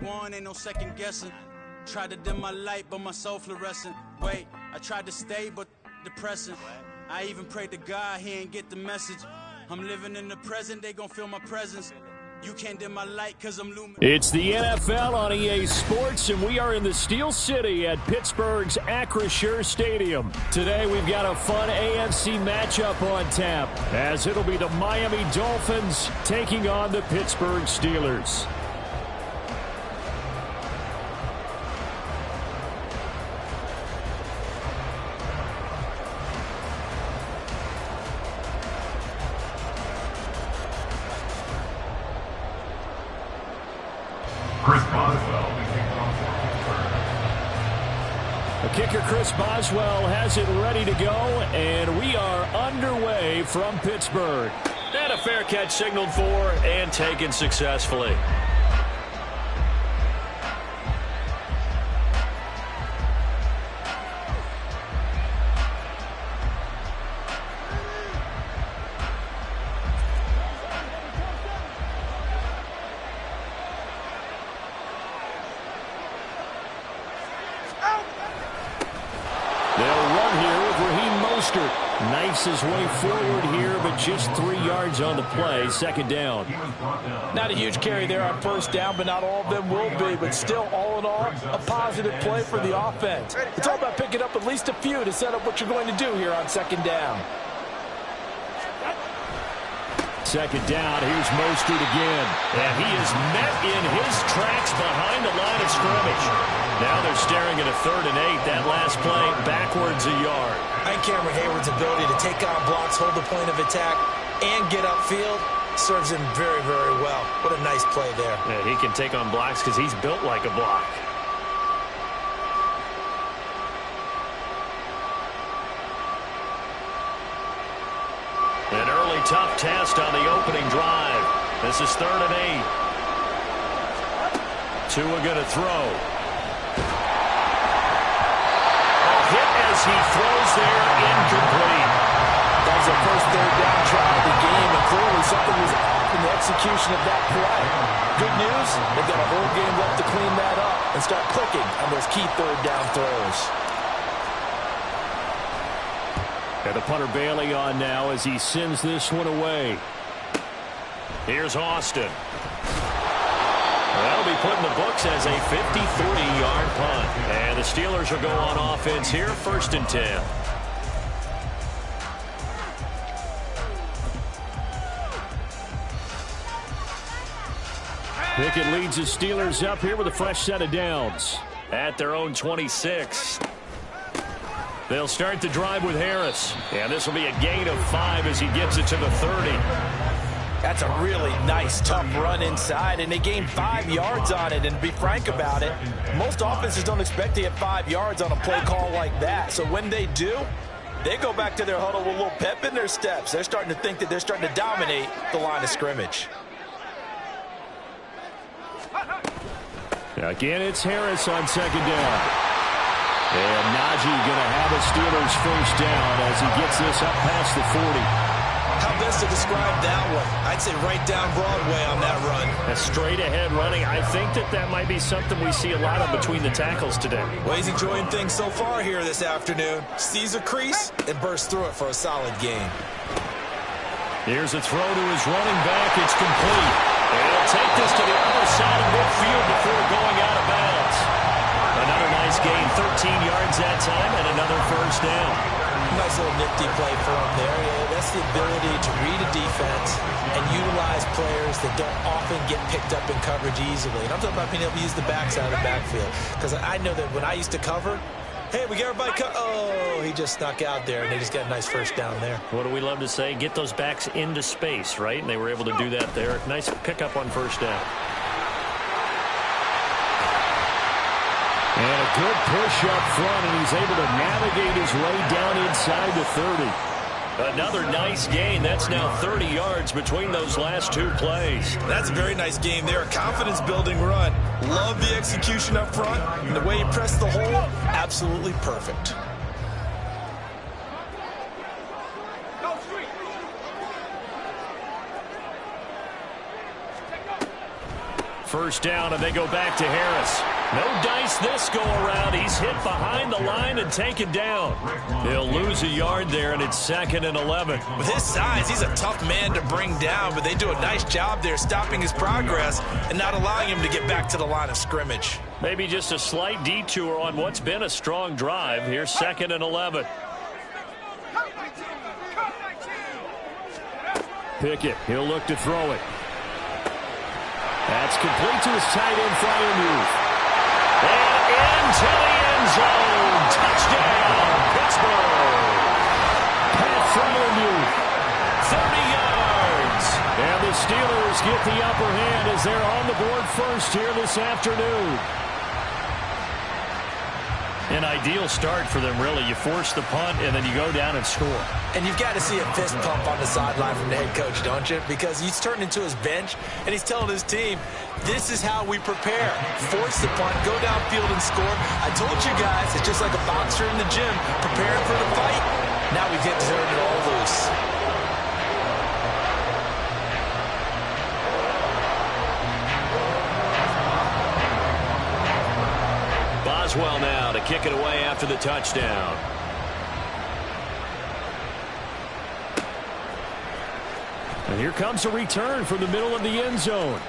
one, ain't no second guessing. Tried to dim my light, but my soul fluorescent. Wait, I tried to stay, but depressing. I even prayed to God, he ain't get the message. I'm living in the present, they gon' feel my presence. You can't dim my light cause I'm luminous. It's the NFL on EA Sports, and we are in the Steel City at Pittsburgh's Acrisure Stadium. Today we've got a fun AFC matchup on tap, as it'll be the Miami Dolphins taking on the Pittsburgh Steelers. Kicker Chris Boswell has it ready to go, and we are underway from Pittsburgh. And a fair catch signaled for and taken successfully. Knifes his way forward here, but just 3 yards on the play. Second down. Not a huge carry there on first down, but not all of them will be. But still, all in all, a positive play for the offense. It's all about picking up at least a few to set up what you're going to do here on second down. Second down, here's Mostert again. And he is met in his tracks behind the line of scrimmage. Now they're staring at a 3rd and 8. That last play backwards a yard. And Cameron Hayward's ability to take on blocks, hold the point of attack, and get upfield serves him very, very well. What a nice play there. Yeah, he can take on blocks because he's built like a block. An early tough test on the opening drive. This is 3rd and 8. Tua going to throw. Hit as he throws there, incomplete. That was the first 3rd down try of the game, and clearly something was off in the execution of that play. Good news, they've got a whole game left to clean that up and start clicking on those key 3rd down throws. And the punter Bailey on now as he sends this one away. Here's Austin. That'll be put in the books as a 53-yard punt. And the Steelers will go on offense here, 1st and 10. Pickett leads the Steelers up here with a fresh set of downs. At their own 26. They'll start the drive with Harris. And this will be a gain of 5 as he gets it to the 30. That's a really nice, tough run inside, and they gained 5 yards on it. And to be frank about it, most offenses don't expect to get 5 yards on a play call like that. So when they do, they go back to their huddle with a little pep in their steps. They're starting to think that they're starting to dominate the line of scrimmage. Again, it's Harris on second down. And Najee going to have a Steelers first down as he gets this up past the 40. How best to describe that one? I'd say right down Broadway on that run. A straight ahead running. I think that might be something we see a lot of between the tackles today. Well, he's enjoying things so far here this afternoon. Sees a crease and bursts through it for a solid gain. Here's a throw to his running back. It's complete. And he'll take this to the other side of midfield before going out of bounds. Another nice gain, 13 yards that time, and another first down. Nice little nifty play for him there. Yeah, that's the ability to read a defense and utilize players that don't often get picked up in coverage easily. And I'm talking about being able to use the backside of the backfield. Because I know that when I used to cover, hey, we got everybody oh, he just snuck out there, and they just got a nice first down there. What do we love to say? Get those backs into space, right? And they were able to do that there. Nice pickup on first down. And a good push up front, and he's able to navigate his way down inside the 30. Another nice gain. That's now 30 yards between those last 2 plays. That's a very nice game there. A confidence-building run. Love the execution up front. And the way he pressed the hole, absolutely perfect. First down, and they go back to Harris. No dice this go-around. He's hit behind the line and taken down. He'll lose a yard there, and it's 2nd and 11. With his size, he's a tough man to bring down, but they do a nice job there stopping his progress and not allowing him to get back to the line of scrimmage. Maybe just a slight detour on what's been a strong drive. Here's 2nd and 11. Pickett, he'll look to throw it. That's complete to his tight end, Fryermuth. And into the end zone. Touchdown, Pittsburgh. Pat Fryermuth, 30 yards. And the Steelers get the upper hand as they're on the board first here this afternoon. An ideal start for them, really. You force the punt, and then you go down and score. And you've got to see a fist pump on the sideline from the head coach, don't you? Because he's turned into his bench, and he's telling his team, this is how we prepare. Force the punt, go downfield and score. I told you guys, it's just like a boxer in the gym, preparing for the fight. Now we get to turn it all loose. Boswell now to kick it away after the touchdown. And here comes a return from the middle of the end zone.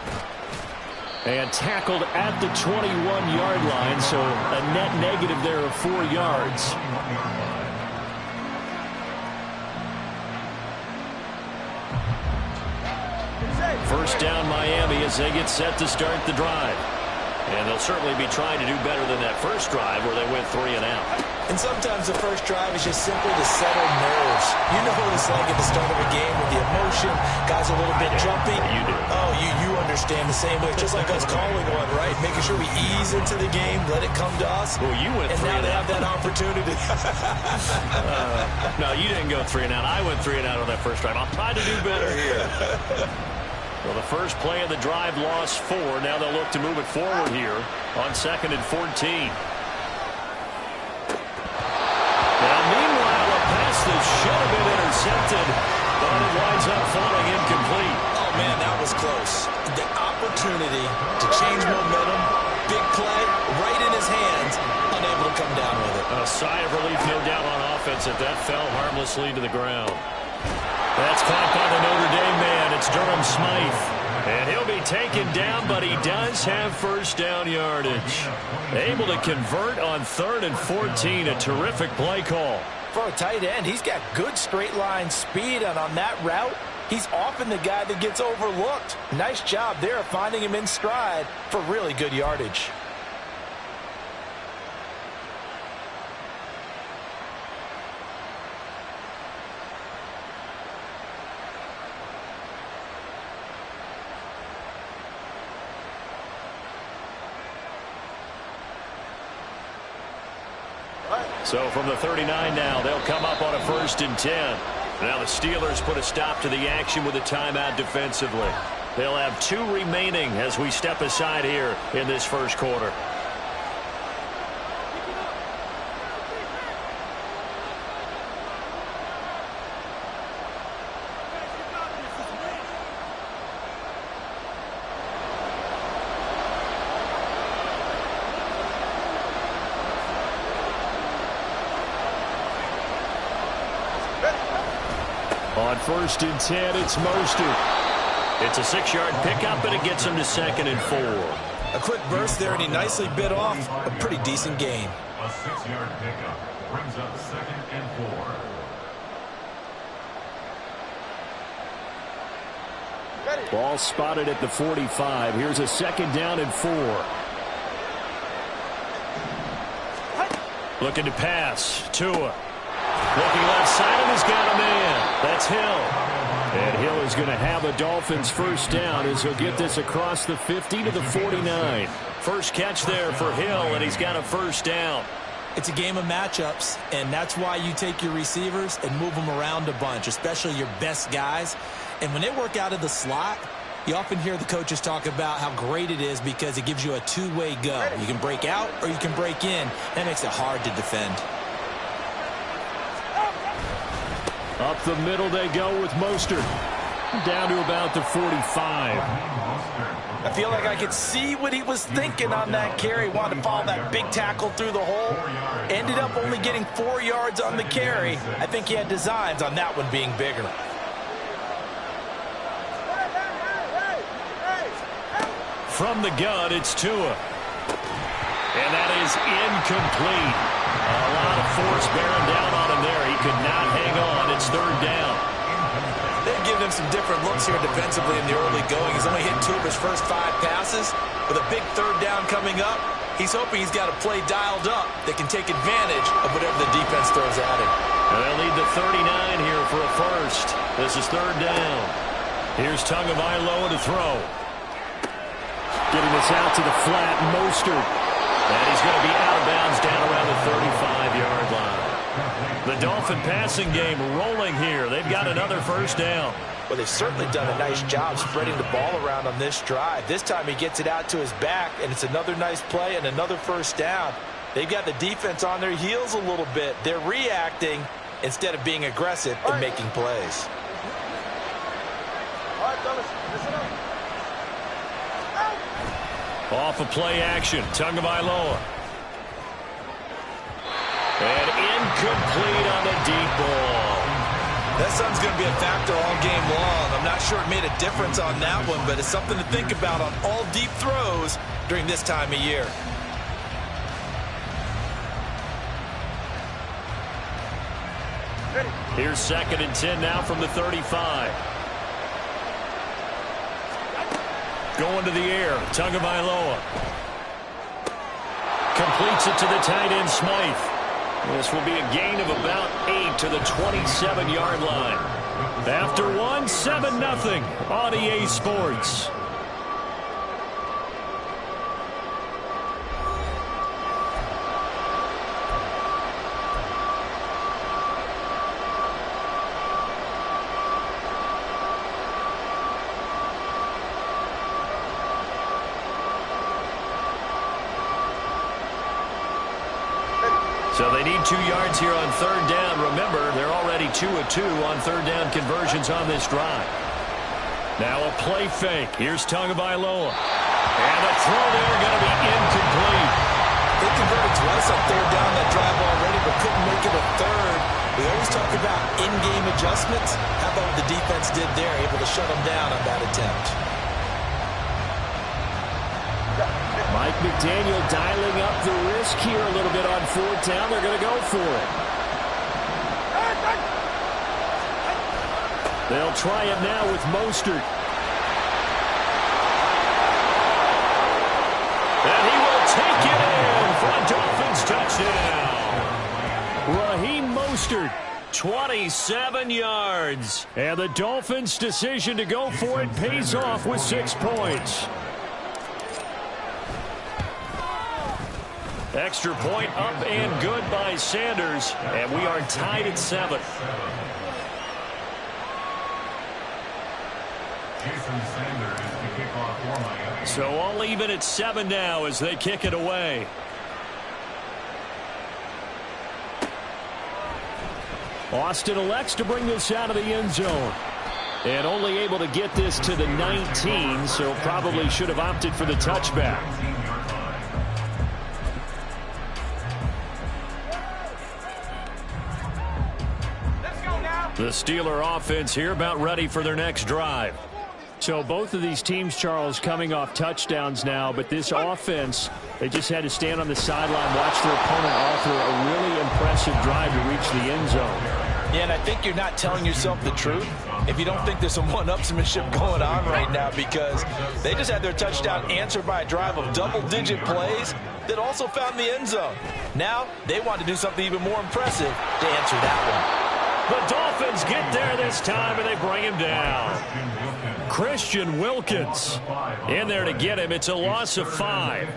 And tackled at the 21-yard line, so a net negative there of 4 yards. First down Miami as they get set to start the drive. And they'll certainly be trying to do better than that first drive where they went 3 and out. And sometimes the first drive is just simply to settle nerves. You know what it's like at the start of a game with the emotion, guys a little bit jumpy. You do. Oh, you understand the same way. Just like us calling one, right? Making sure we ease into the game, let it come to us. Well, you went 3 and out. And now they have that opportunity. No, you didn't go 3 and out. I went 3 and out on that first drive. I'll try to do better here. Well, the first play of the drive lost 4. Now they'll look to move it forward here on 2nd and 14. Now, meanwhile, a pass that should have been intercepted, but it winds up falling incomplete. Oh, man, that was close. The opportunity to change momentum, big play, right in his hands, unable to come down with it. A sigh of relief, no doubt, on offense that fell harmlessly to the ground. That's caught by the Notre Dame man. It's Durham Smythe. And he'll be taken down, but he does have first down yardage. Able to convert on 3rd and 14. A terrific play call. For a tight end, he's got good straight line speed, and on that route, he's often the guy that gets overlooked. Nice job there of finding him in stride for really good yardage. So from the 39 now, they'll come up on a 1st and 10. Now the Steelers put a stop to the action with a timeout defensively. They'll have 2 remaining as we step aside here in this first quarter. On 1st and 10, it's Mostert. It's a 6-yard pickup, and it gets him to 2nd and 4. A quick burst there, and he nicely bit off a pretty decent gain. A 6-yard pickup brings up 2nd and 4. Ball spotted at the 45. Here's a 2nd down and 4. Looking to pass. Tua. Looking left side, and he's got a man. That's Hill. And Hill is going to have a Dolphins first down as he'll get this across the 50 to the 49. First catch there for Hill, and he's got a first down. It's a game of matchups, and that's why you take your receivers and move them around a bunch, especially your best guys. And when they work out of the slot, you often hear the coaches talk about how great it is because it gives you a two-way go. You can break out or you can break in. That makes it hard to defend. Up the middle they go with Mostert. Down to about the 45. I feel like I could see what he was thinking on that carry. Wanted to follow that big tackle through the hole. Ended up only getting 4 yards on the carry. I think he had designs on that one being bigger. From the gun, it's Tua. And that is incomplete. A lot of force bearing down on him there. He could not hang on. It's third down. They've given him some different looks here defensively in the early going. He's only hit 2 of his first 5 passes. With a big third down coming up, he's hoping he's got a play dialed up that can take advantage of whatever the defense throws at him. And they'll need the 39 here for a first. This is third down. Here's Tagovailoa to throw. Getting this out to the flat, Mostert. And he's going to be out of bounds down around the 35-yard line. The Dolphin passing game rolling here. They've got another first down. Well, they've certainly done a nice job spreading the ball around on this drive. This time he gets it out to his back, and it's another nice play and another first down. They've got the defense on their heels a little bit. They're reacting instead of being aggressive and making plays. Off of play action, Tagovailoa. And incomplete on the deep ball. That sun's going to be a factor all game long. I'm not sure it made a difference on that one, but it's something to think about on all deep throws during this time of year. Here's 2nd and 10 now from the 35. Going to the air, Tagovailoa. Completes it to the tight end, Smythe. This will be a gain of about 8 to the 27-yard line. After 1, 7-0 on EA Sports. So they need 2 yards here on third down. Remember, they're already 2 of 2 on third down conversions on this drive. Now a play fake. Here's Tagovailoa. And the throw there going to be incomplete. They converted twice on third down that drive already, but couldn't make it a third. We always talk about in-game adjustments. How about what the defense did there, able to shut them down on that attempt? Mike McDaniel dialing up the risk here a little bit on fourth down. They're going to go for it. They'll try it now with Mostert. And he will take it in for a Dolphins touchdown. Raheem Mostert, 27 yards. And the Dolphins' decision to go for it pays off with 6 points. Extra point up and good by Sanders, and we are tied at 7. So all even at 7 now as they kick it away. Austin elects to bring this out of the end zone. And only able to get this to the 19, so probably should have opted for the touchback. The Steeler offense here about ready for their next drive. So both of these teams, Charles, coming off touchdowns now, but this offense, they just had to stand on the sideline, watch their opponent author a really impressive drive to reach the end zone. Yeah, and I think you're not telling yourself the truth if you don't think there's some one-upsmanship going on right now, because they just had their touchdown answered by a drive of double-digit plays that also found the end zone. Now they want to do something even more impressive to answer that one. The Dolphins get there this time, and they bring him down. Christian Wilkins in there to get him. It's a loss of 5.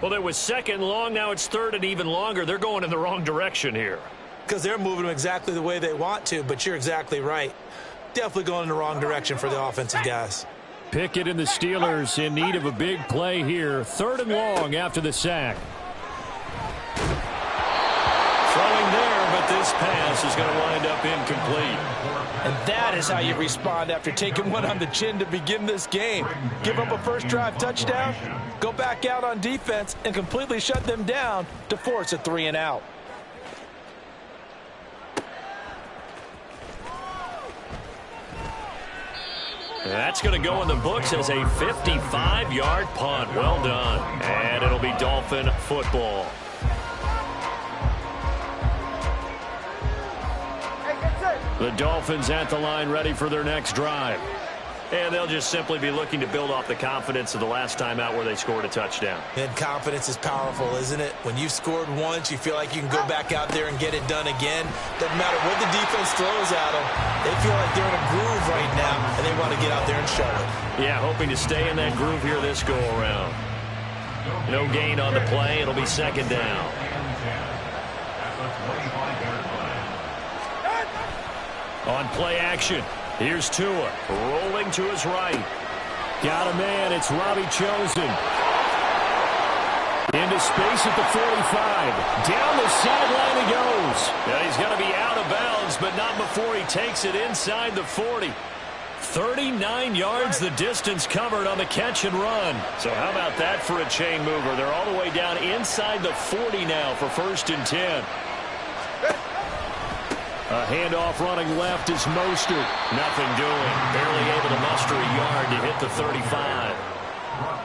Well, it was 2nd and long. Now it's 3rd and even longer. They're going in the wrong direction here. Because they're moving them exactly the way they want to, but you're exactly right. Definitely going in the wrong direction for the offensive guys. Pickett and the Steelers in need of a big play here. 3rd and long after the sack. Throwing there, but but this pass is going to wind up incomplete. And that is how you respond after taking one on the chin to begin this game. Give up a first drive touchdown, go back out on defense, and completely shut them down to force a 3-and-out. That's going to go in the books as a 55-yard punt. Well done. And it'll be Dolphin football. The Dolphins at the line ready for their next drive. And they'll just simply be looking to build off the confidence of the last time out where they scored a touchdown. And confidence is powerful, isn't it? When you've scored once, you feel like you can go back out there and get it done again. Doesn't matter what the defense throws at them. They feel like they're in a groove right now, and they want to get out there and show it. Yeah, hoping to stay in that groove here this go-around. No gain on the play. It'll be second down. On play action. Here's Tua, rolling to his right. Got a man, it's Robbie Chosen. Into space at the 45. Down the sideline he goes. Now he's going to be out of bounds, but not before he takes it inside the 40. 39 yards the distance covered on the catch and run. So how about that for a chain mover? They're all the way down inside the 40 now for 1st and 10. A handoff running left is Mostert. Nothing doing. Barely able to muster a yard to hit the 35.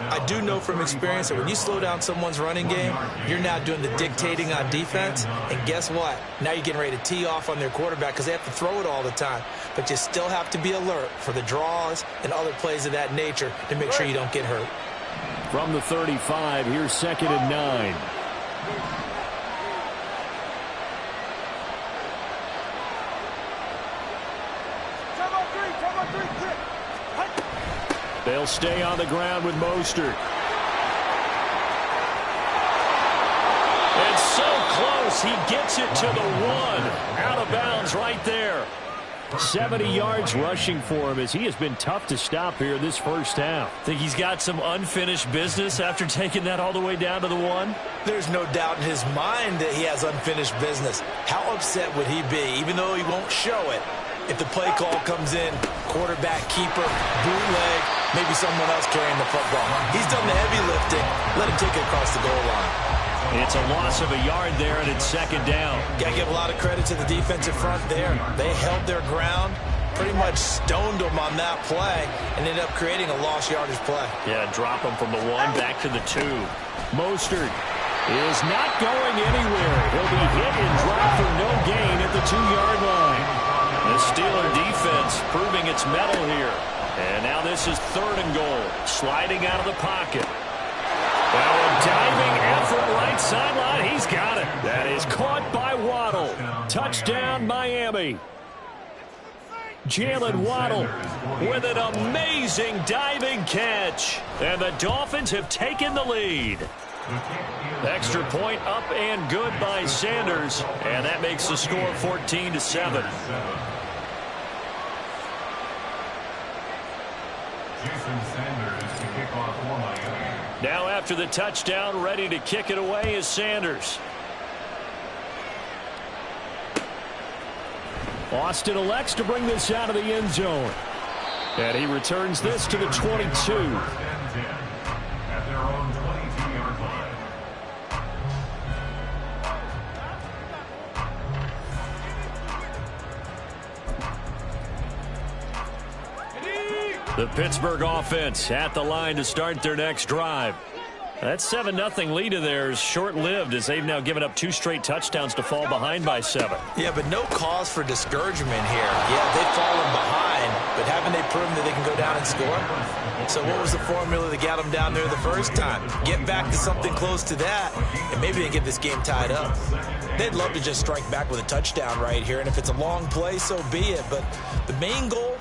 I do know from experience that when you slow down someone's running game, you're now doing the dictating on defense. And guess what? Now you're getting ready to tee off on their quarterback because they have to throw it all the time. But you still have to be alert for the draws and other plays of that nature to make sure you don't get hurt. From the 35, here's 2nd and 9. They'll stay on the ground with Mostert. And so close, he gets it to the 1. Out of bounds right there. 70 yards rushing for him as he has been tough to stop here this first half. Think he's got some unfinished business after taking that all the way down to the 1? There's no doubt in his mind that he has unfinished business. How upset would he be, even though he won't show it, if the play call comes in, quarterback, keeper, bootleg, maybe someone else carrying the football? He's done the heavy lifting. Let him take it across the goal line. It's a loss of a yard there, and it's 2nd down. Got to give a lot of credit to the defensive front there. They held their ground, pretty much stoned them on that play, and ended up creating a lost yardage play. Yeah, drop them from the 1 back to the 2. Mostert is not going anywhere. He'll be hit and dropped for no gain at the 2-yard line. The Steeler defense proving its mettle here. And now this is 3rd and goal. Sliding out of the pocket. Well, a diving effort right sideline. He's got it. That is caught by Waddle. Touchdown, Miami. Jalen Waddle with an amazing diving catch. And the Dolphins have taken the lead. Extra point up and good by Sanders. And that makes the score 14-7. Now after the touchdown, ready to kick it away is Sanders. Austin elects to bring this out of the end zone. And he returns this to the 22. At their own 22-yard line. The Pittsburgh offense at the line to start their next drive. That 7-0 lead of theirs short-lived as they've now given up 2 straight touchdowns to fall behind by 7. Yeah, but no cause for discouragement here. Yeah, they've fallen behind, but haven't they proven that they can go down and score? So what was the formula that got them down there the first time? Get back to something close to that, and maybe they can get this game tied up. They'd love to just strike back with a touchdown right here, and if it's a long play, so be it. But the main goal,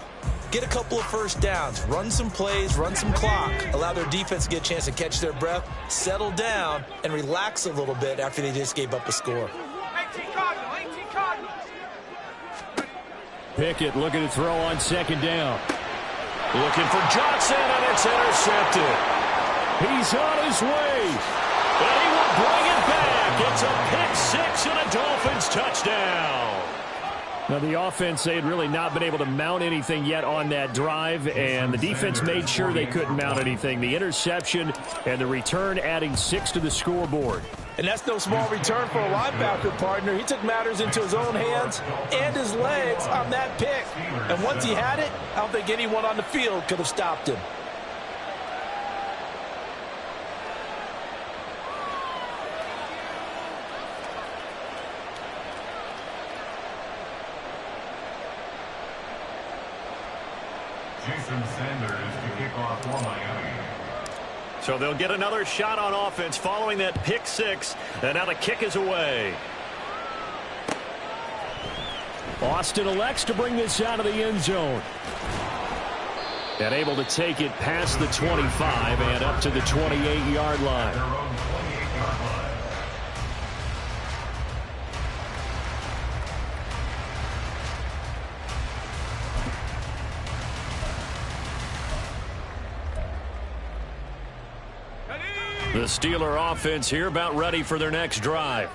get a couple of first downs, run some plays, run some clock, allow their defense to get a chance to catch their breath, settle down, and relax a little bit after they just gave up a score. Pickett looking to throw on 2nd down. Looking for Johnson, and it's intercepted. He's on his way, and he will bring it back. It's a pick six and a Dolphins touchdown. Now, the offense, they had really not been able to mount anything yet on that drive, and the defense made sure they couldn't mount anything. The interception and the return adding 6 to the scoreboard. And that's no small return for a linebacker, partner. He took matters into his own hands and his legs on that pick. And once he had it, I don't think anyone on the field could have stopped him. Jason Sanders to kick off for Miami. So they'll get another shot on offense following that pick six. And now the kick is away. Austin elects to bring this out of the end zone. And able to take it past the 25 and up to the 28-yard line. Their own 28-yard line. The Steeler offense here about ready for their next drive.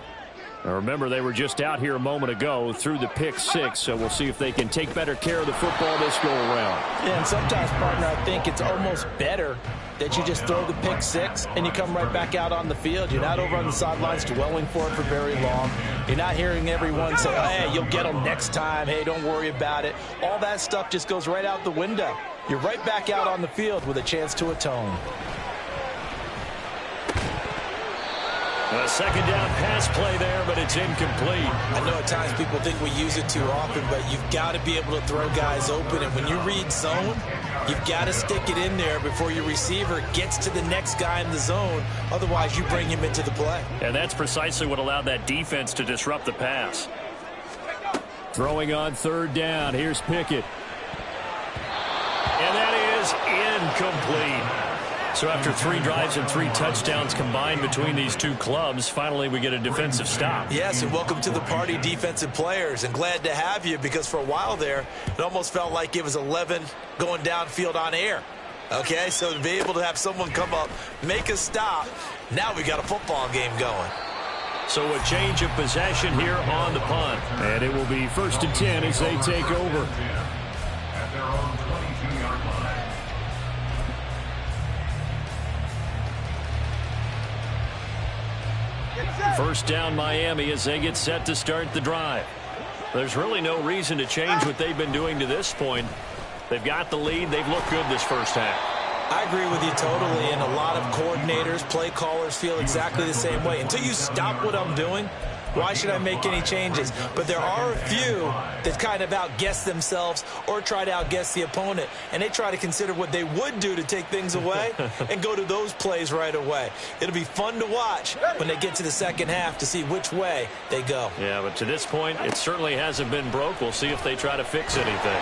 Now remember, they were just out here a moment ago through the pick six, so we'll see if they can take better care of the football this go-around. Yeah, and sometimes, partner, I think it's almost better that you just throw the pick six and you come right back out on the field. You're not over on the sidelines dwelling for it for very long. You're not hearing everyone say, oh, hey, you'll get them next time. Hey, don't worry about it. All that stuff just goes right out the window. You're right back out on the field with a chance to atone. A second down pass play there, but it's incomplete. I know at times people think we use it too often, but you've got to be able to throw guys open. And when you read zone, you've got to stick it in there before your receiver gets to the next guy in the zone. Otherwise, you bring him into the play. And that's precisely what allowed that defense to disrupt the pass. Throwing on third down. Here's Pickett. And that is incomplete. So after 3 drives and 3 touchdowns combined between these two clubs, finally we get a defensive stop. Yes, and welcome to the party, defensive players. And glad to have you, because for a while there, it almost felt like it was 11 going downfield on air. Okay, so to be able to have someone come up, make a stop, now we got a football game going. So a change of possession here on the punt. And it will be 1st and 10 as they take over. At their own 22-yard line. First down Miami as they get set to start the drive. There's really no reason to change what they've been doing to this point. They've got the lead. They've looked good this first half. I agree with you totally, and a lot of coordinators, play callers feel exactly the same way. Until you stop what I'm doing, why should I make any changes? But there are a few that kind of outguess themselves or try to outguess the opponent, and they try to consider what they would do to take things away and go to those plays right away. It'll be fun to watch when they get to the second half to see which way they go. Yeah, but to this point, it certainly hasn't been broke. We'll see if they try to fix anything.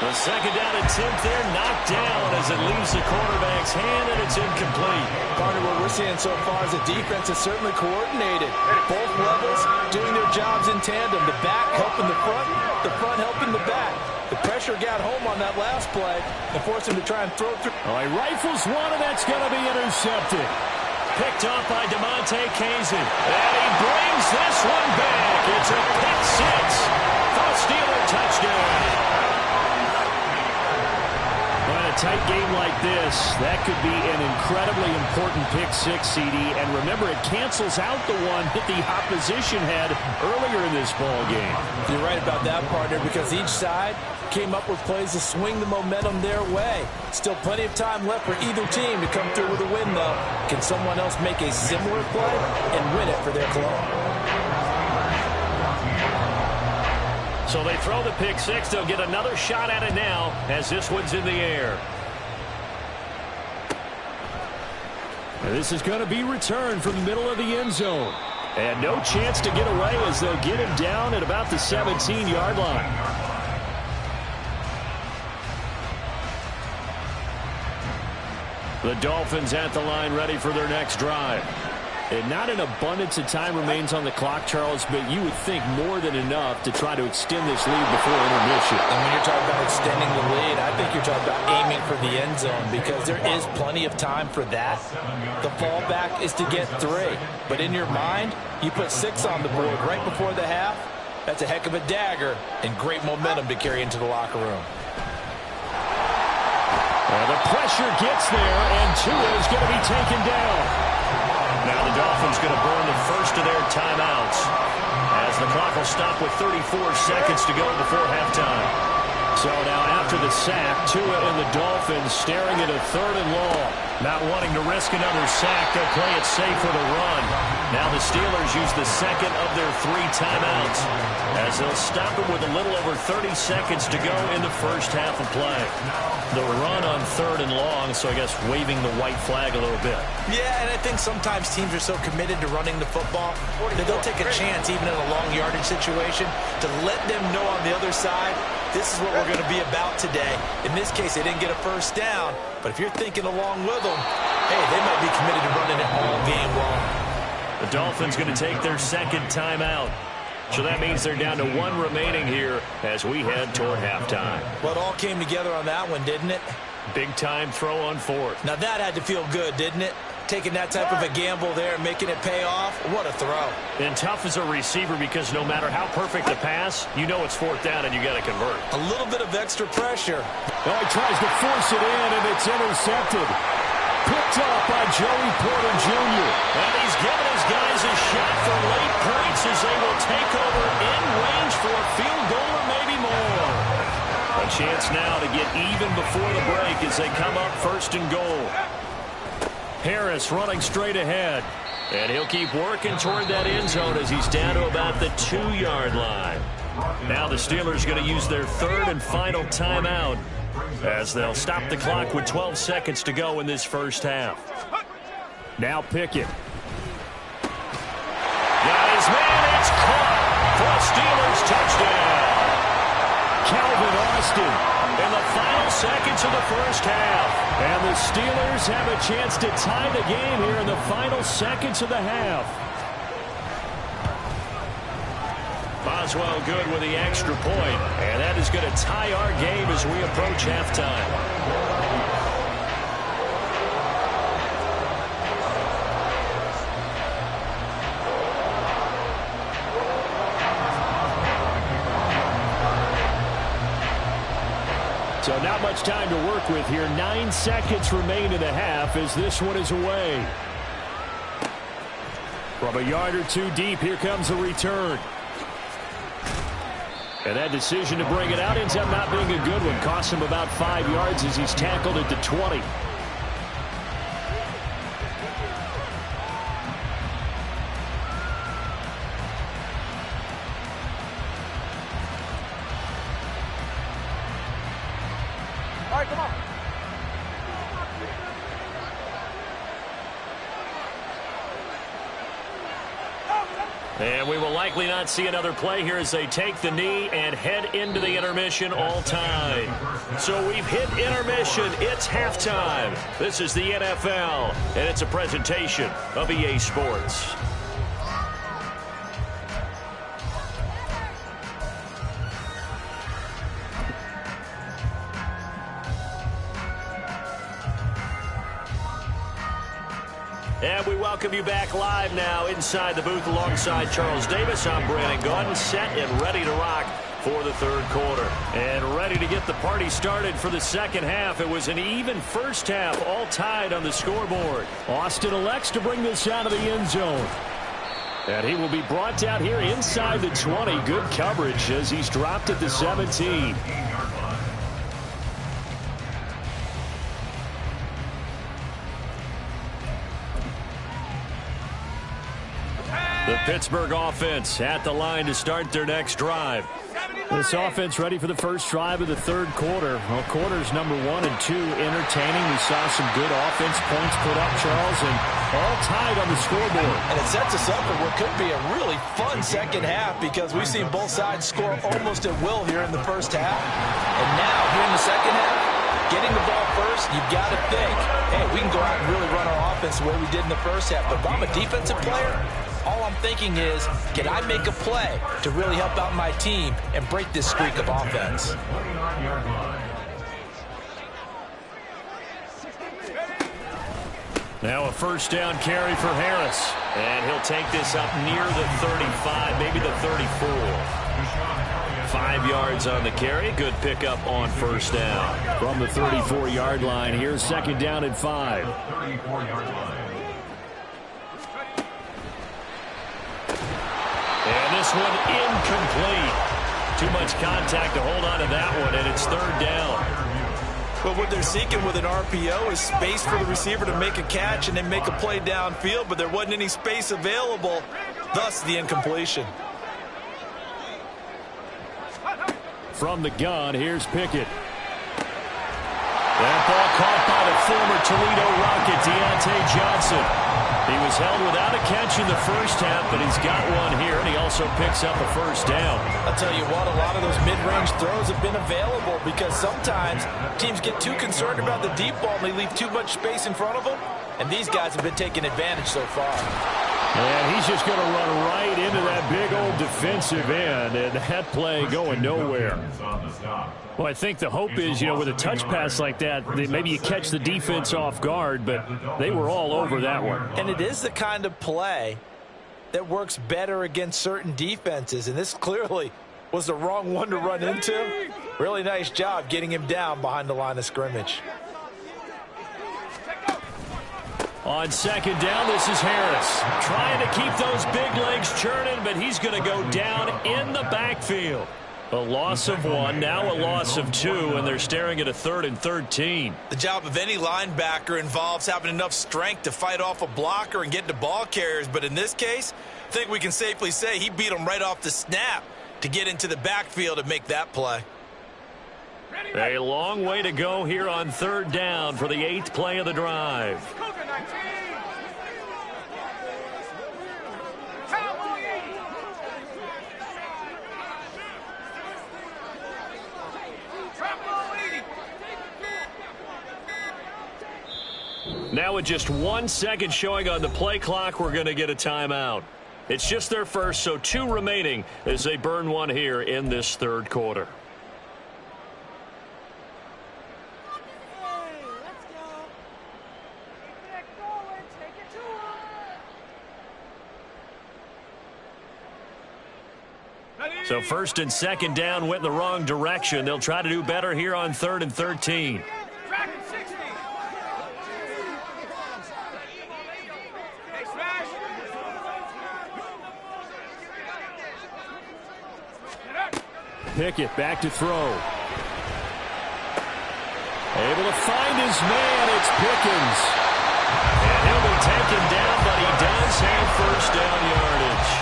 The second down attempt there, knocked down as it leaves the quarterback's hand, and it's incomplete. Part of what we're seeing so far is the defense is certainly coordinated. Both levels doing their jobs in tandem. The back helping the front helping the back. The pressure got home on that last play and forced him to try and throw through. He rifles one, and that's going to be intercepted. Picked off by DeMonte Kazin. And he brings this one back. It's a pick six for a Steeler touchdown. A tight game like this, that could be an incredibly important pick six, CD. And remember, it cancels out the one that the opposition had earlier in this ball game. You're right about that, partner, because each side came up with plays to swing the momentum their way. Still plenty of time left for either team to come through with a win, though. Can someone else make a similar play and win it for their club? So they throw the pick six. They'll get another shot at it now as this one's in the air. And this is going to be returned from the middle of the end zone. And no chance to get away as they'll get him down at about the 17-yard line. The Dolphins at the line ready for their next drive. And not an abundance of time remains on the clock, Charles, but you would think more than enough to try to extend this lead before intermission. And when you're talking about extending the lead, I think you're talking about aiming for the end zone because there is plenty of time for that. The fallback is to get 3. But in your mind, you put 6 on the board right before the half. That's a heck of a dagger and great momentum to carry into the locker room. Well, the pressure gets there, and Tua is going to be taken down. Now the Dolphins going to burn the first of their timeouts as the clock will stop with 34 seconds to go before halftime. So now after the sack, Tua and the Dolphins staring at a 3rd and long. Not wanting to risk another sack, they'll play it safe with a run. Now the Steelers use the second of their 3 timeouts as they'll stop it with a little over 30 seconds to go in the first half of play. The run on 3rd and long, so I guess waving the white flag a little bit. Yeah, and I think sometimes teams are so committed to running the football that they'll take a chance even in a long yardage situation to let them know on the other side, this is what we're going to be about today. In this case, they didn't get a first down, but if you're thinking along with them, hey, they might be committed to running it all game long. The Dolphins going to take their second timeout. So that means they're down to 1 remaining here as we head toward halftime. Well, it all came together on that one, didn't it? Big time throw on 4th. Now that had to feel good, didn't it? Taking that type of a gamble there and making it pay off. What a throw. And tough as a receiver because no matter how perfect the pass, you know it's 4th down and you got to convert. A little bit of extra pressure. Oh, he tries to force it in, and it's intercepted. Picked up by Joey Porter Jr. And he's giving his guys a shot for late points as they will take over in range for a field goal or maybe more. A chance now to get even before the break as they come up 1st and goal. Harris running straight ahead. And he'll keep working toward that end zone as he's down to about the 2-yard line. Now the Steelers going to use their 3rd and final timeout as they'll stop the clock with 12 seconds to go in this first half. Now Pickett. Got his man. It's caught for a Steelers touchdown. Calvin Austin In the final seconds of the first half. And the Steelers have a chance to tie the game here in the final seconds of the half. Boswell good with the extra point. And that is going to tie our game as we approach halftime. So not much time to work with here. 9 seconds remain in the half as this one is away. From a yard or two deep, here comes a return. And that decision to bring it out ends up not being a good one. Costs him about 5 yards as he's tackled at the 20. All right, come on. And we will likely not see another play here as they take the knee and head into the intermission all time. So we've hit intermission. It's halftime. This is the NFL, and it's a presentation of EA Sports. And we welcome you back live now inside the booth alongside Charles Davis. I'm Brandon Gaudin, set and ready to rock for the third quarter. And ready to get the party started for the second half. It was an even first half, all tied on the scoreboard. Austin elects to bring this out of the end zone. And he will be brought down here inside the 20. Good coverage as he's dropped at the 17. The Pittsburgh offense at the line to start their next drive. This offense ready for the first drive of the third quarter. Well, quarters number 1 and 2 entertaining. We saw some good offense points put up, Charles, and all tied on the scoreboard. And it sets us up for what could be a really fun second half because we've seen both sides score almost at will here in the first half. And now, here in the second half, getting the ball first, you've got to think, hey, we can go out and really run our offense the way we did in the first half. But if I'm a defensive player, all I'm thinking is, can I make a play to really help out my team and break this streak of offense? Now a first down carry for Harris. And he'll take this up near the 35, maybe the 34. 5 yards on the carry. Good pickup on first down. From the 34-yard line, here's second down and 5. 34-yard line. And this one incomplete. Too much contact to hold on to that one, and it's third down. But what they're seeking with an RPO is space for the receiver to make a catch and then make a play downfield, but there wasn't any space available, thus the incompletion. From the gun, here's Pickett. That ball caught by the former Toledo Rocket, Deontay Johnson. He was held without a catch in the first half, but he's got one here, and he also picks up a first down. I'll tell you what, a lot of those mid-range throws have been available because sometimes teams get too concerned about the deep ball and they leave too much space in front of them, and these guys have been taking advantage so far. And he's just going to run right into that big old defensive end, and that play going nowhere. Well, I think the hope is, with a touch pass like that, maybe you catch the defense off guard, but they were all over that one. And it is the kind of play that works better against certain defenses, and this clearly was the wrong one to run into. Really nice job getting him down behind the line of scrimmage. On second down, this is Harris. Trying to keep those big legs churning, but he's going to go down in the backfield. A loss of 1, now a loss of 2, and they're staring at a 3rd and 13. The job of any linebacker involves having enough strength to fight off a blocker and get to ball carriers, but in this case, I think we can safely say he beat him right off the snap to get into the backfield and make that play. A long way to go here on third down for the 8th play of the drive. Now with just 1 second showing on the play clock, we're going to get a timeout. It's just their first, so 2 remaining as they burn one here in this third quarter. So first and second down went in the wrong direction. They'll try to do better here on 3rd and 13. Pickett back to throw. Able to find his man. It's Pickens. And he'll be taken down, but he does have first down yardage.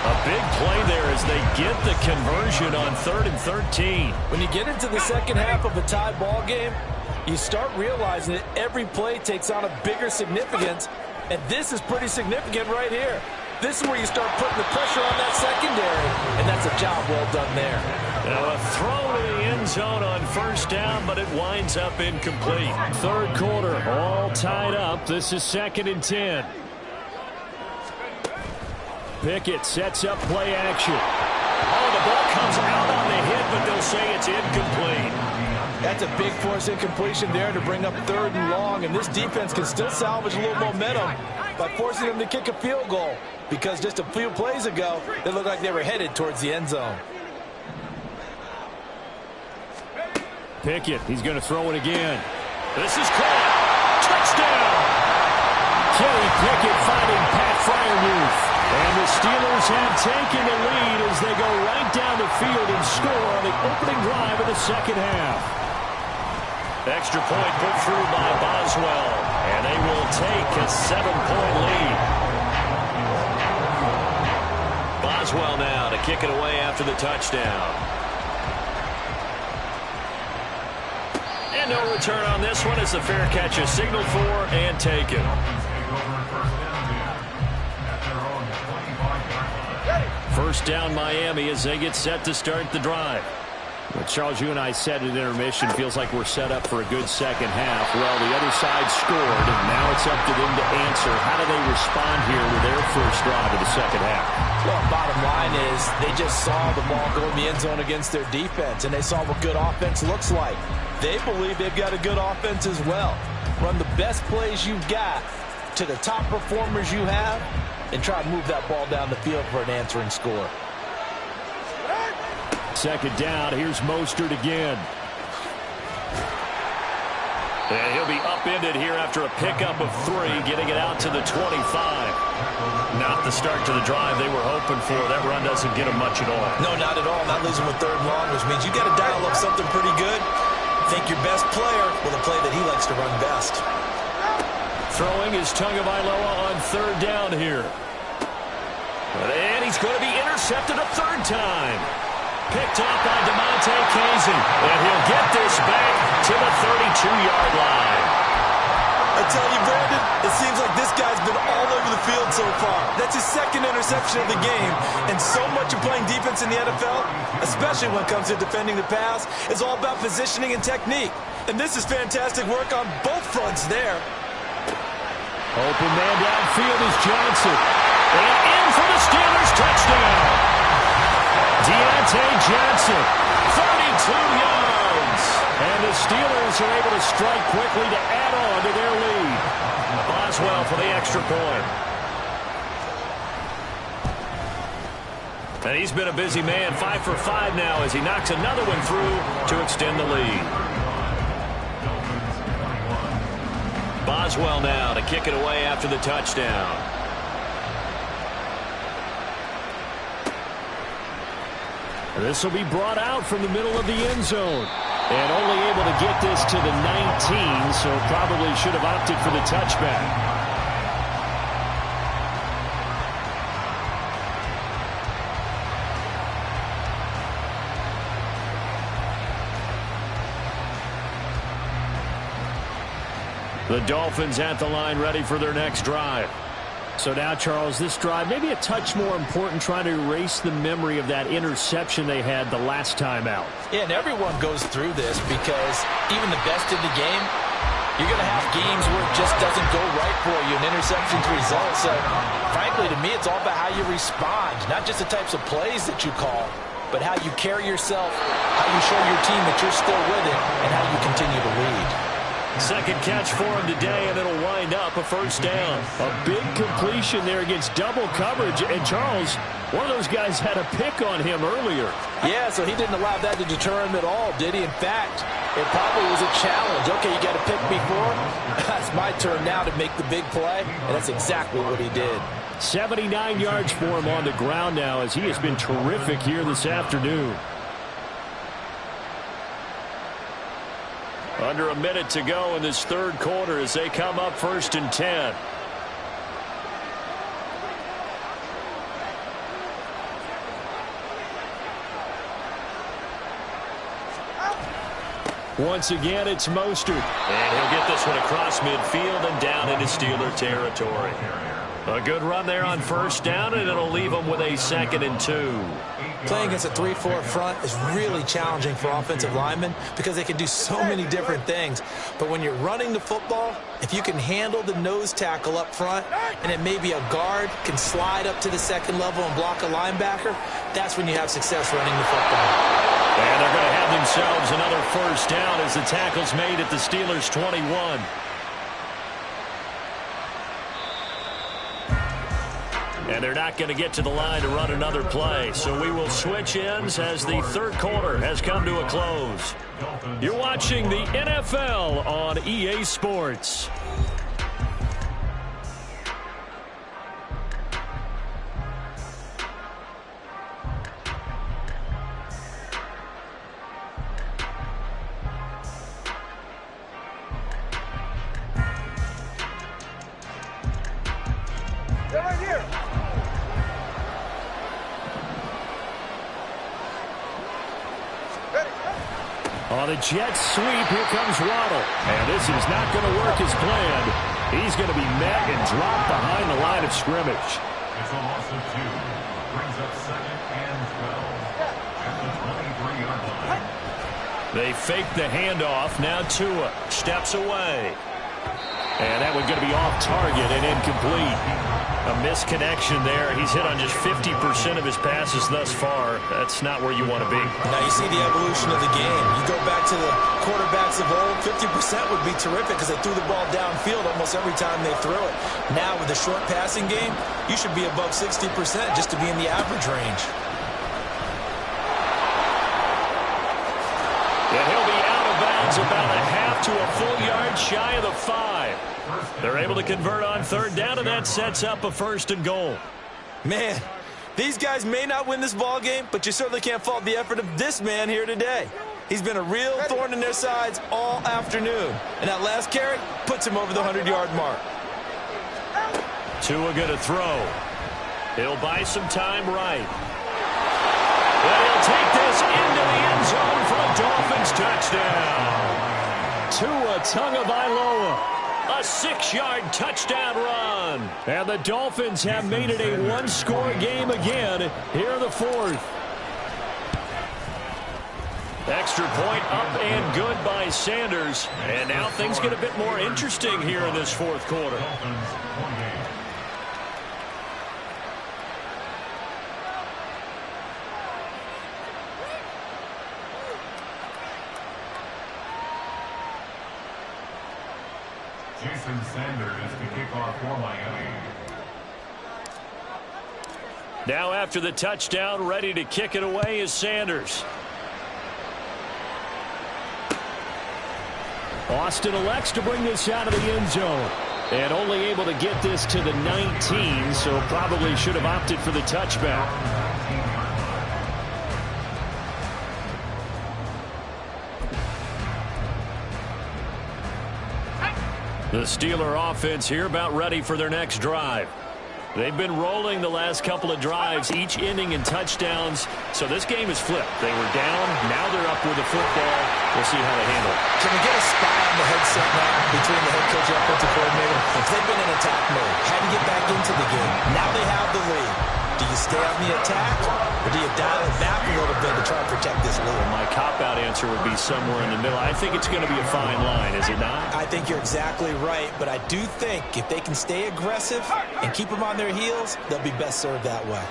A big play there as they get the conversion on 3rd and 13. When you get into the second half of a tie ball game, you start realizing that every play takes on a bigger significance, and this is pretty significant right here. This is where you start putting the pressure on that secondary, and that's a job well done there. Now a throw to the end zone on first down, but it winds up incomplete. Third quarter, all tied up. This is 2nd and 10. Pickett sets up play action. Oh, the ball comes out on the hit, but they'll say it's incomplete. That's a big force incompletion there to bring up 3rd and long, and this defense can still salvage a little momentum by forcing them to kick a field goal, because just a few plays ago, they looked like they were headed towards the end zone. Pickett, he's going to throw it again. This is caught. Touchdown! Kenny Pickett finding Pat Freiermuth. And the Steelers have taken the lead as they go right down the field and score on the opening drive of the second half. Extra point put through by Boswell. And they will take a 7-point lead. Boswell now to kick it away after the touchdown. And no return on this one as the fair catch is signaled for and taken. First down Miami as they get set to start the drive. Well, Charles, you and I said at intermission, feels like we're set up for a good second half. Well, the other side scored, and now it's up to them to answer. How do they respond here with their first drive of the second half? Well, bottom line is they just saw the ball go in the end zone against their defense, and they saw what good offense looks like. They believe they've got a good offense as well. Run the best plays you've got to the top performers you have, and try to move that ball down the field for an answering score. Second down, here's Mostert again. And he'll be upended here after a pickup of 3, getting it out to the 25. Not the start to the drive they were hoping for. That run doesn't get them much at all. No, not at all. Not losing with third and long, which means you got to dial up something pretty good. Think your best player will the play that he likes to run best. Throwing is Tagovailoa on third down here. And he's going to be intercepted a third time. Picked up by DeMonte Casey. And he'll get this back to the 32-yard line. I tell you, Brandon, it seems like this guy's been all over the field so far. That's his second interception of the game. And so much of playing defense in the NFL, especially when it comes to defending the pass, is all about positioning and technique. And this is fantastic work on both fronts there. Open man downfield is Johnson. And in for the Steelers touchdown. Deontay Johnson, 32 yards. And the Steelers are able to strike quickly to add on to their lead. Boswell for the extra point. And he's been a busy man, 5 for 5 now as he knocks another one through to extend the lead. Boswell now to kick it away after the touchdown. This will be brought out from the middle of the end zone. And only able to get this to the 19, so probably should have opted for the touchback. The Dolphins at the line ready for their next drive. So now, Charles, this drive maybe a touch more important, trying to erase the memory of that interception they had the last time out. Yeah, and everyone goes through this because even the best in the game, you're going to have games where it just doesn't go right for you, and interceptions result. So, frankly, to me, it's all about how you respond, not just the types of plays that you call, but how you carry yourself, how you show your team that you're still with it, and how you continue to lead. Second catch for him today, and it'll wind up a first down. A big completion there against double coverage. And Charles, one of those guys had a pick on him earlier. Yeah, so he didn't allow that to deter him at all, did he? In fact, it probably was a challenge. Okay, you got a pick before. That's my turn now to make the big play. And that's exactly what he did. 79 yards for him on the ground now as he has been terrific here this afternoon. Under a minute to go in this third quarter as they come up 1st and 10. Once again, it's Mostert. And he'll get this one across midfield and down into Steeler territory. A good run there on first down, and it'll leave them with a 2nd and 2. Playing against a 3-4 front is really challenging for offensive linemen because they can do so many different things. But when you're running the football, if you can handle the nose tackle up front, and then maybe a guard can slide up to the second level and block a linebacker, that's when you have success running the football. And they're going to have themselves another first down as the tackle's made at the Steelers' 21. And they're not going to get to the line to run another play. So we will switch ends as the third quarter has come to a close. You're watching the NFL on EA Sports. On a jet sweep, here comes Waddle. And this is not going to work as planned. He's going to be met and dropped behind the line of scrimmage. It's a loss of 2. Brings up 2nd and 12. At the 23-yard line. They fake the handoff. Now Tua steps away. And that one's going to be off target and incomplete. A misconnection there. He's hit on just 50% of his passes thus far. That's not where you want to be. Now you see the evolution of the game. You go back to the quarterbacks of old, 50% would be terrific because they threw the ball downfield almost every time they threw it. Now with the short passing game, you should be above 60% just to be in the average range. And he'll be out of bounds about a half to a full yard shy of the 5. They're able to convert on third down, and that sets up a 1st and goal. Man, these guys may not win this ball game, but you certainly can't fault the effort of this man here today. He's been a real thorn in their sides all afternoon, and that last carry puts him over the 100-yard mark. Tua going to throw. He'll buy some time right. And he'll take this into the end zone for a Dolphins touchdown. Tua Tagovailoa. A 6-yard touchdown run. And the Dolphins have made it a one-score game again here in the 4th. Extra point up and good by Sanders. And now things get a bit more interesting here in this 4th quarter. Jason Sanders to kick off for Miami. Now after the touchdown, ready to kick it away is Sanders. Austin elects to bring this out of the end zone. And only able to get this to the 19, so probably should have opted for the touchback. The Steeler offense here about ready for their next drive. They've been rolling the last couple of drives, each ending in touchdowns. So this game is flipped. They were down. Now they're up with the football. We'll see how they handle it. Can we get a spy on the headset now between the head coach and offensive coordinator? They've been in attack mode. Had to get back into the game. Now they have the lead. Do you stay on the attack, or do you dial it back a little bit to try and protect this lead? My cop-out answer would be somewhere in the middle. I think it's going to be a fine line, is it not? I think you're exactly right, but I do think if they can stay aggressive and keep them on their heels, they'll be best served that way.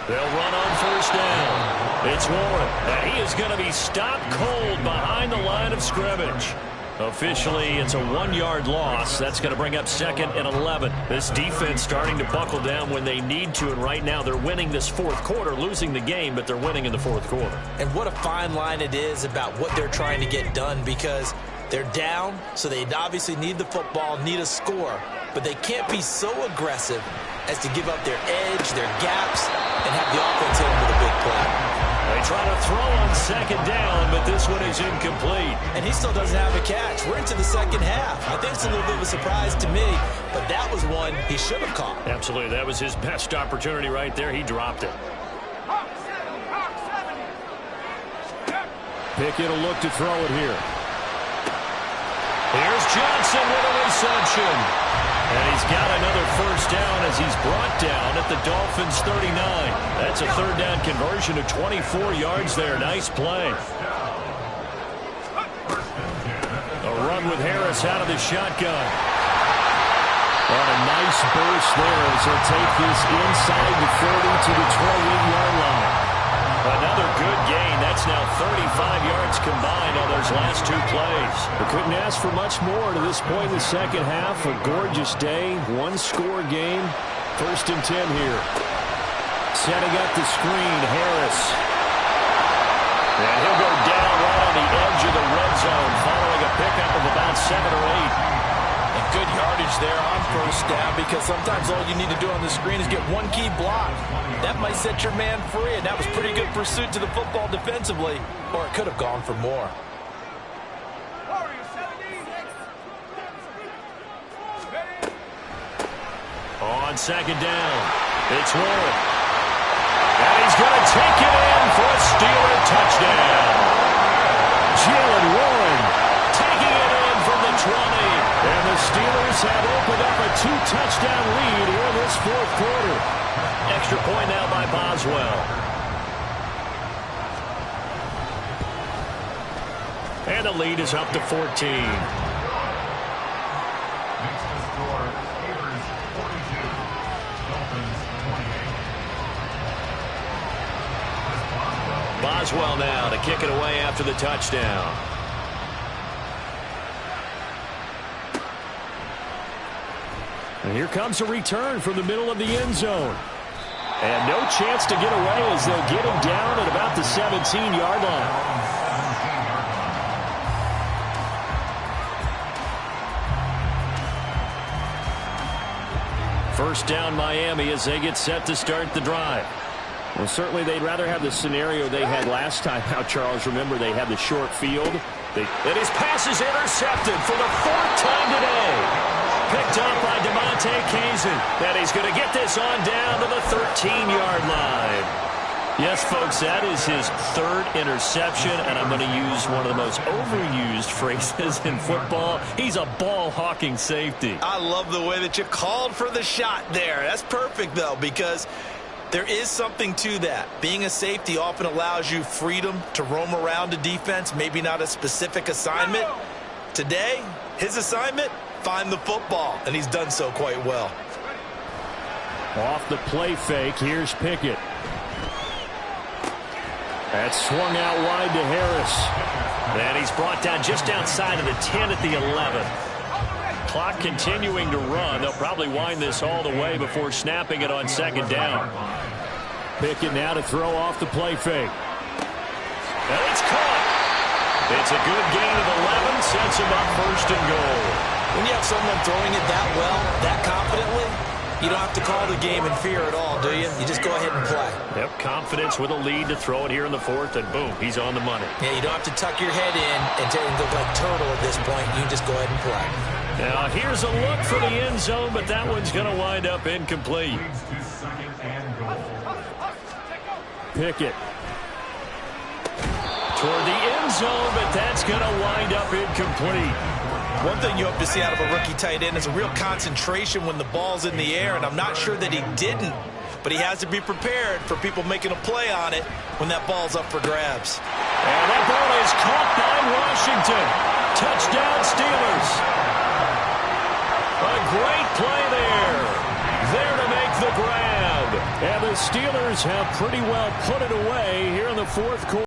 They'll run on 1st down. It's Warren, and he is going to be stopped cold behind the line of scrimmage. Officially, it's a 1-yard loss. That's going to bring up 2nd and 11. This defense starting to buckle down when they need to, and right now they're winning this 4th quarter, losing the game, but they're winning in the 4th quarter. And what a fine line it is about what they're trying to get done, because they're down, so they obviously need the football, need a score, but they can't be so aggressive as to give up their edge, their gaps, and have the offense hit them with a big play. They try to throw on 2nd down, but this one is incomplete. And he still doesn't have a catch. We're into the 2nd half. I think it's a little bit of a surprise to me, but that was one he should have caught. Absolutely. That was his best opportunity right there. He dropped it. Pickett will look to throw it here. Here's Johnson with a reception. And he's got another 1st down as he's brought down at the Dolphins' 39. That's a 3rd down conversion of 24 yards there. Nice play. A run with Harris out of the shotgun. On a nice burst there as he'll take this inside the 40 to the 28-yard line. Another good gain. That's now 35 yards combined on those last 2 plays. We couldn't ask for much more to this point in the 2nd half. A gorgeous day, 1-score game. 1st and 10 here. Setting up the screen, Harris. And he'll go down right on the edge of the red zone following a pickup of about 7 or 8. And good yardage there on 1st down, because sometimes all you need to do on the screen is get one key block. That might set your man free, and that was pretty good pursuit to the football defensively, or it could have gone for more. On 2nd down, it's Warren. And he's going to take it in for a Steeler touchdown. Jalen Warren taking it in from the 20. And the Steelers have opened up a 2-touchdown lead here in this 4th quarter. Extra point now by Boswell. And the lead is up to 14. Makes the score Steelers 42, Dolphins 28. Boswell now to kick it away after the touchdown. And here comes a return from the middle of the end zone. And no chance to get away as they'll get him down at about the 17-yard line. First down Miami as they get set to start the drive. Well, certainly they'd rather have the scenario they had last time out, Charles. Remember, they had the short field. And his pass is intercepted for the 4th time today. Picked up by DeMonte Kazin. And he's going to get this on down to the 13-yard line. Yes, folks, that is his 3rd interception, and I'm going to use one of the most overused phrases in football. He's a ball-hawking safety. I love the way that you called for the shot there. That's perfect, though, because there is something to that. Being a safety often allows you freedom to roam around a defense, maybe not a specific assignment. Today, his assignment, find the football, and he's done so quite well. Off the play fake, here's Pickett. That's swung out wide to Harris. And he's brought down just outside of the 10 at the 11. Clock continuing to run. They'll probably wind this all the way before snapping it on 2nd down. Pickett now to throw off the play fake. And it's caught. It's a good gain of 11. Sets him up 1st and goal. When you have someone throwing it that well, that confidently, you don't have to call the game in fear at all, do you? You just go ahead and play. Yep, confidence with a lead to throw it here in the 4th, and boom, he's on the money. Yeah, you don't have to tuck your head in and go like turtle at this point. You just go ahead and play. Now, here's a look for the end zone, but that one's going to wind up incomplete. Pickett toward the end zone, but that's going to wind up incomplete. One thing you hope to see out of a rookie tight end is a real concentration when the ball's in the air, and I'm not sure that he didn't, but he has to be prepared for people making a play on it when that ball's up for grabs. And that ball is caught by Washington. Touchdown, Steelers. A great play there. There to make the grab. And the Steelers have pretty well put it away here in the 4th quarter.